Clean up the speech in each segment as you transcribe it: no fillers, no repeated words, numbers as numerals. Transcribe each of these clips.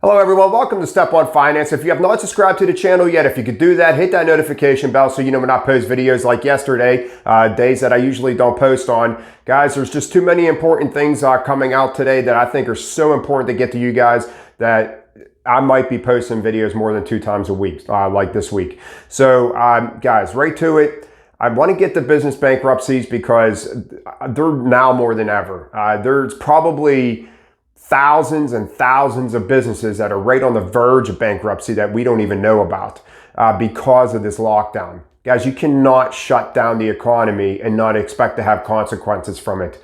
Hello everyone, welcome to Step 1 Finance. If you have not subscribed to the channel yet, if you could do that, hit that notification bell so you know when I post videos like yesterday, days that I usually don't post on. Guys, there's just too many important things coming out today that I think are so important to get to you guys that I might be posting videos more than 2 times a week, like this week. So guys, right to it. I want to get the business bankruptcies because they're now more than ever. There's probably thousands and thousands of businesses that are right on the verge of bankruptcy that we don't even know about because of this lockdown. Guys, you cannot shut down the economy and not expect to have consequences from it.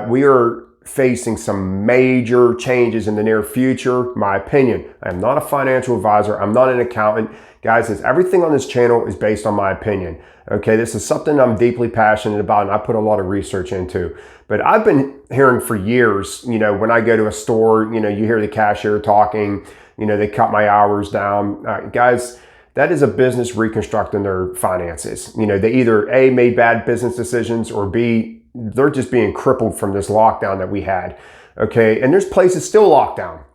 We are facing some major changes in the near future, my opinion. I'm not a financial advisor. I'm not an accountant. Guys, everything on this channel is based on my opinion. Okay, this is something I'm deeply passionate about and I put a lot of research into. But I've been hearing for years, when I go to a store, you hear the cashier talking, they cut my hours down. Guys, that is a business reconstructing their finances. They either A, made bad business decisions, or B, they're just being crippled from this lockdown that we had. Okay, and there's places still locked down.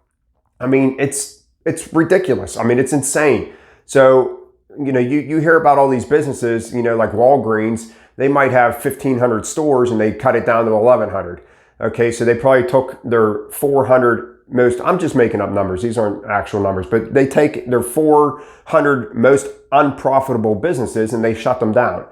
I mean, it's ridiculous. I mean, it's insane. So, you hear about all these businesses, like Walgreens, they might have 1,500 stores and they cut it down to 1,100. Okay, so they probably took their 400 most, I'm just making up numbers, these aren't actual numbers, but they take their 400 most unprofitable businesses and they shut them down.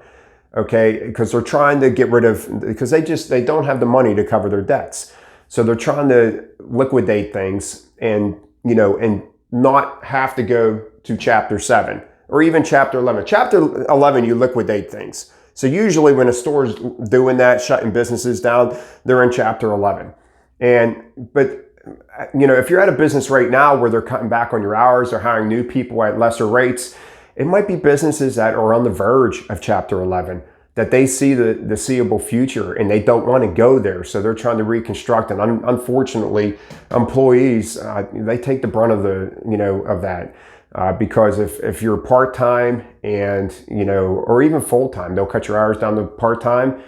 Okay, because they're trying to get rid of, because they don't have the money to cover their debts. So they're trying to liquidate things and, and not have to go to Chapter 7 or even Chapter 11. Chapter 11, you liquidate things. So usually when a store is doing that, shutting businesses down, they're in Chapter 11. But if you're at a business right now where they're cutting back on your hours, they're hiring new people at lesser rates, it might be businesses that are on the verge of Chapter 11, that they see the seeable future and they don't want to go there. So they're trying to reconstruct. And unfortunately, employees, they take the brunt of of that. Because if you're part-time and, or even full-time, they'll cut your hours down to part-time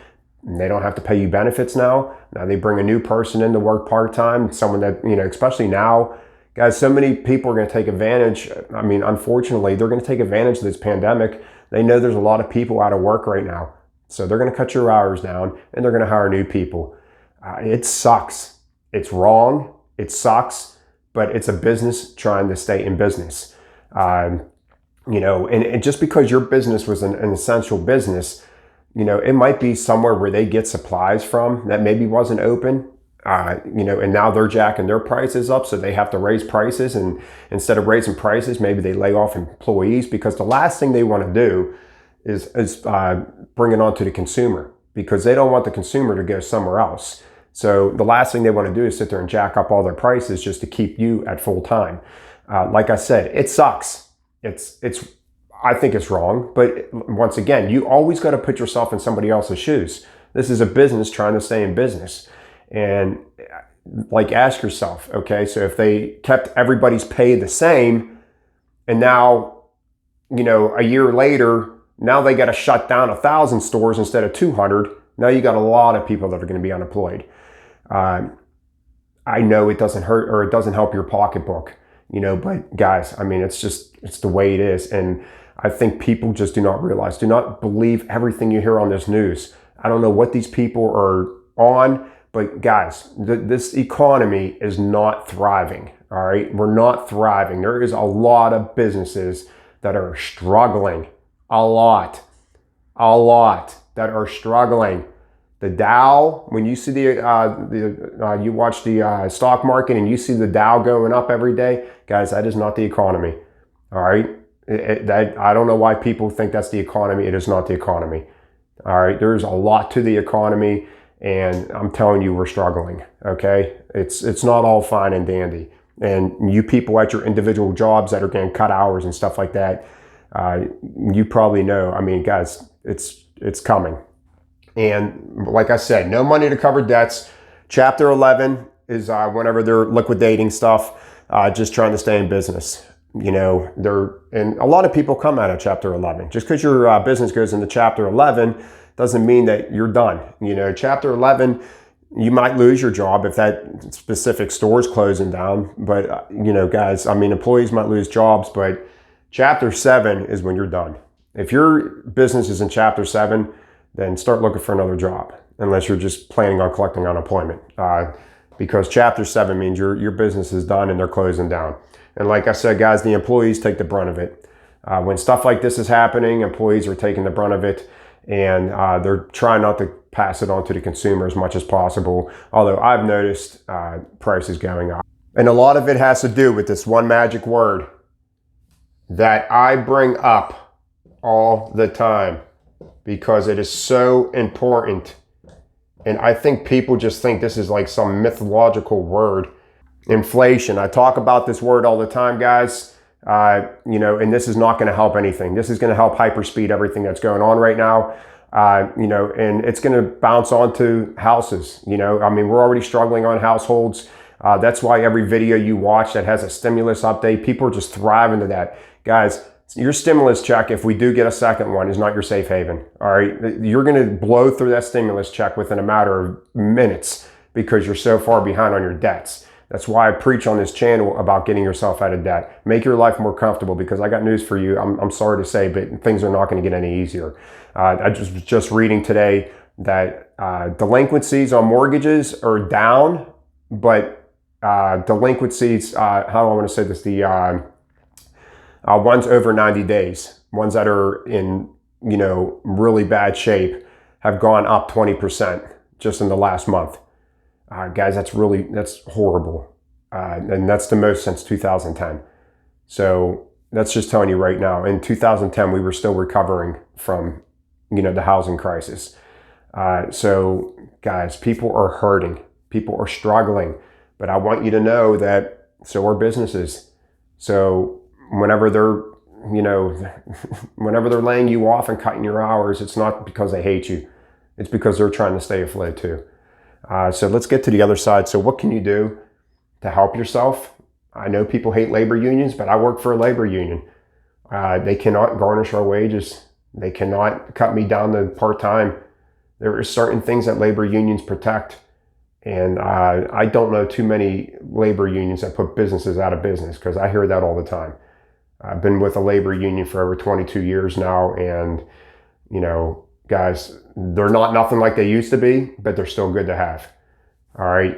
and they don't have to pay you benefits now. Now they bring a new person in to work part-time, someone that, especially now, guys, so many people are going to take advantage. I mean, unfortunately, they're going to take advantage of this pandemic. They know there's a lot of people out of work right now. So they're going to cut your hours down and they're going to hire new people. It sucks. It's wrong. It sucks, but it's a business trying to stay in business. And just because your business was an essential business, it might be somewhere where they get supplies from that maybe wasn't open, and now they're jacking their prices up. So they have to raise prices, and instead of raising prices, maybe they lay off employees because the last thing they want to do is bring it on to the consumer because they don't want the consumer to go somewhere else. So the last thing they want to do is sit there and jack up all their prices just to keep you at full time. Like I said, it sucks. I think it's wrong, but once again, you always got to put yourself in somebody else's shoes. This is a business trying to stay in business. And ask yourself, okay, so if they kept everybody's pay the same and now, a year later, now they got to shut down 1,000 stores instead of 200. Now you got a lot of people that are going to be unemployed. I know it doesn't hurt or it doesn't help your pocketbook. But guys, I mean, it's the way it is. And I think people just do not believe everything you hear on this news. I don't know what these people are on, but guys, this economy is not thriving. All right. We're not thriving. There is a lot of businesses that are struggling. A lot that are struggling. The Dow, when you see you watch the stock market and you see the Dow going up every day, guys, that is not the economy. All right, I don't know why people think that's the economy. It is not the economy. All right, there's a lot to the economy, and I'm telling you, we're struggling. Okay, it's not all fine and dandy. And you people at your individual jobs that are getting cut hours and stuff like that, you probably know. I mean, guys, it's coming. And like I said, no money to cover debts. Chapter 11 is whenever they're liquidating stuff, just trying to stay in business. And a lot of people come out of Chapter 11. Just because your business goes into Chapter 11 doesn't mean that you're done. Chapter 11 you might lose your job if that specific store is closing down. But, you know, guys, I mean, employees might lose jobs, but Chapter 7 is when you're done. If your business is in Chapter 7, then start looking for another job, unless you're just planning on collecting unemployment. Because Chapter 7 means your business is done and they're closing down. And like I said, guys, the employees take the brunt of it. When stuff like this is happening, employees are taking the brunt of it, and they're trying not to pass it on to the consumer as much as possible. Although I've noticed prices going up. And a lot of it has to do with this one magic word that I bring up all the time because it is so important. And I think people just think this is like some mythological word. Inflation. I talk about this word all the time, guys. You know, and this is not going to help anything. This is going to help hyperspeed everything that's going on right now. You know, and it's going to bounce onto houses. You know, I mean, we're already struggling on households. That's why every video you watch that has a stimulus update, people are just thriving to that. Guys, your stimulus check, if we do get a second one, is not your safe haven. All right. You're going to blow through that stimulus check within a matter of minutes because you're so far behind on your debts. That's why I preach on this channel about getting yourself out of debt. Make your life more comfortable, because I got news for you. I'm sorry to say, but things are not going to get any easier. I was just reading today that delinquencies on mortgages are down, but delinquencies, how do I want to say this? The ones over 90 days, ones that are in, you know, really bad shape, have gone up 20% just in the last month. Guys, that's horrible. And that's the most since 2010. So that's just telling you right now. In 2010, we were still recovering from, you know, the housing crisis. So guys, people are hurting. People are struggling. But I want you to know that so are businesses. So whenever they're, you know, whenever they're laying you off and cutting your hours, it's not because they hate you. It's because they're trying to stay afloat too. So let's get to the other side. So what can you do to help yourself? I know people hate labor unions, but I work for a labor union. They cannot garnish our wages. They cannot cut me down to part-time. There are certain things that labor unions protect. And I don't know too many labor unions that put businesses out of business, because I hear that all the time. I've been with a labor union for over 22 years now, and, you know, guys, they're not nothing like they used to be, but they're still good to have. All right.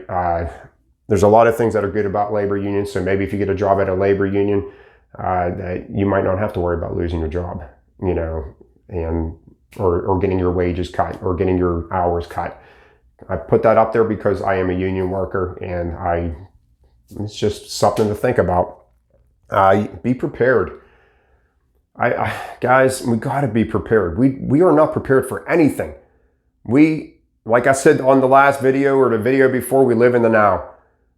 There's a lot of things that are good about labor unions. So maybe if you get a job at a labor union, that you might not have to worry about losing your job, you know, and or getting your wages cut or getting your hours cut. I put that up there because I am a union worker, and it's just something to think about. Be prepared. Guys, we got to be prepared. We are not prepared for anything. Like I said on the last video or the video before, we live in the now.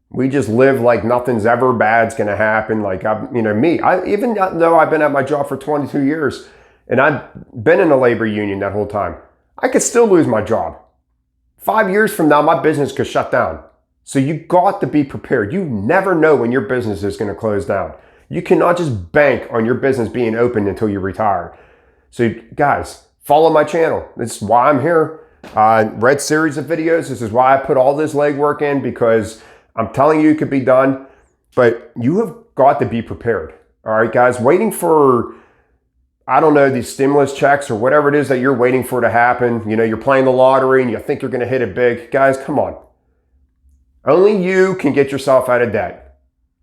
We just live like nothing's ever bad's going to happen. Like, even though I've been at my job for 22 years and I've been in a labor union that whole time, I could still lose my job. 5 years from now, my business could shut down. So you got to be prepared. You never know when your business is going to close down. You cannot just bank on your business being open until you retire. So guys, follow my channel. This is why I'm here. Red series of videos. This is why I put all this legwork in, because I'm telling you it could be done, but you have got to be prepared. All right, guys, waiting for, I don't know, these stimulus checks or whatever it is that you're waiting for to happen. You know, you're playing the lottery and you think you're going to hit it big. Guys, come on. Only you can get yourself out of debt.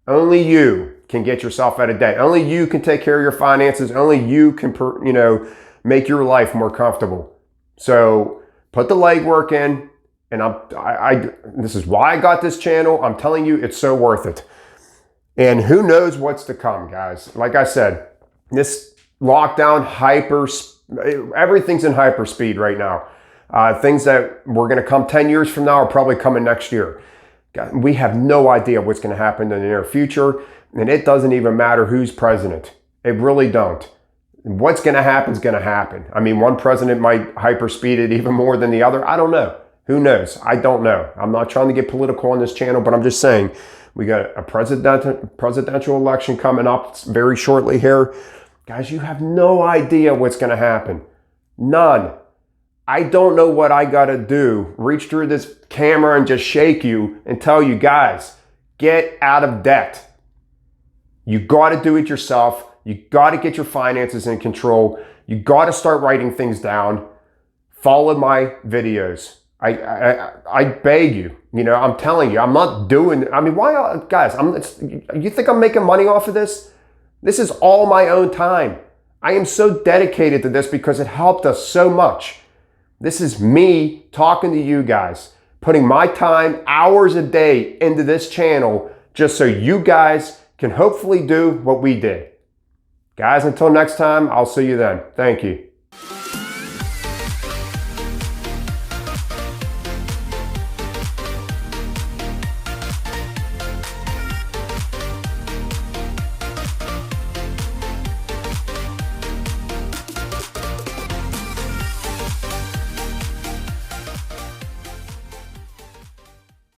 Only you can get yourself out of debt. Only you can take care of your finances. Only you can, you know, make your life more comfortable. So put the legwork in, and this is why I got this channel. I'm telling you, it's so worth it. And who knows what's to come, guys. Like I said, this lockdown, everything's in hyper speed right now. Things that were going to come 10 years from now are probably coming next year. We have no idea what's going to happen in the near future, and it doesn't even matter who's president. It really don't. What's going to happen is going to happen. I mean, one president might hyperspeed it even more than the other. I don't know. Who knows? I don't know. I'm not trying to get political on this channel, but I'm just saying we got a presidential election coming up very shortly here. Guys, you have no idea what's going to happen. None. I don't know what I got to do. Reach through this camera and just shake you and tell you guys, get out of debt. You got to do it yourself. You got to get your finances in control. You got to start writing things down. Follow my videos. I beg you. You know, I'm telling you, I'm not doing. I mean, why, guys? You think I'm making money off of this? This is all my own time. I am so dedicated to this because it helped us so much. This is me talking to you guys, putting my time, hours a day into this channel just so you guys can hopefully do what we did. Guys, until next time, I'll see you then. Thank you.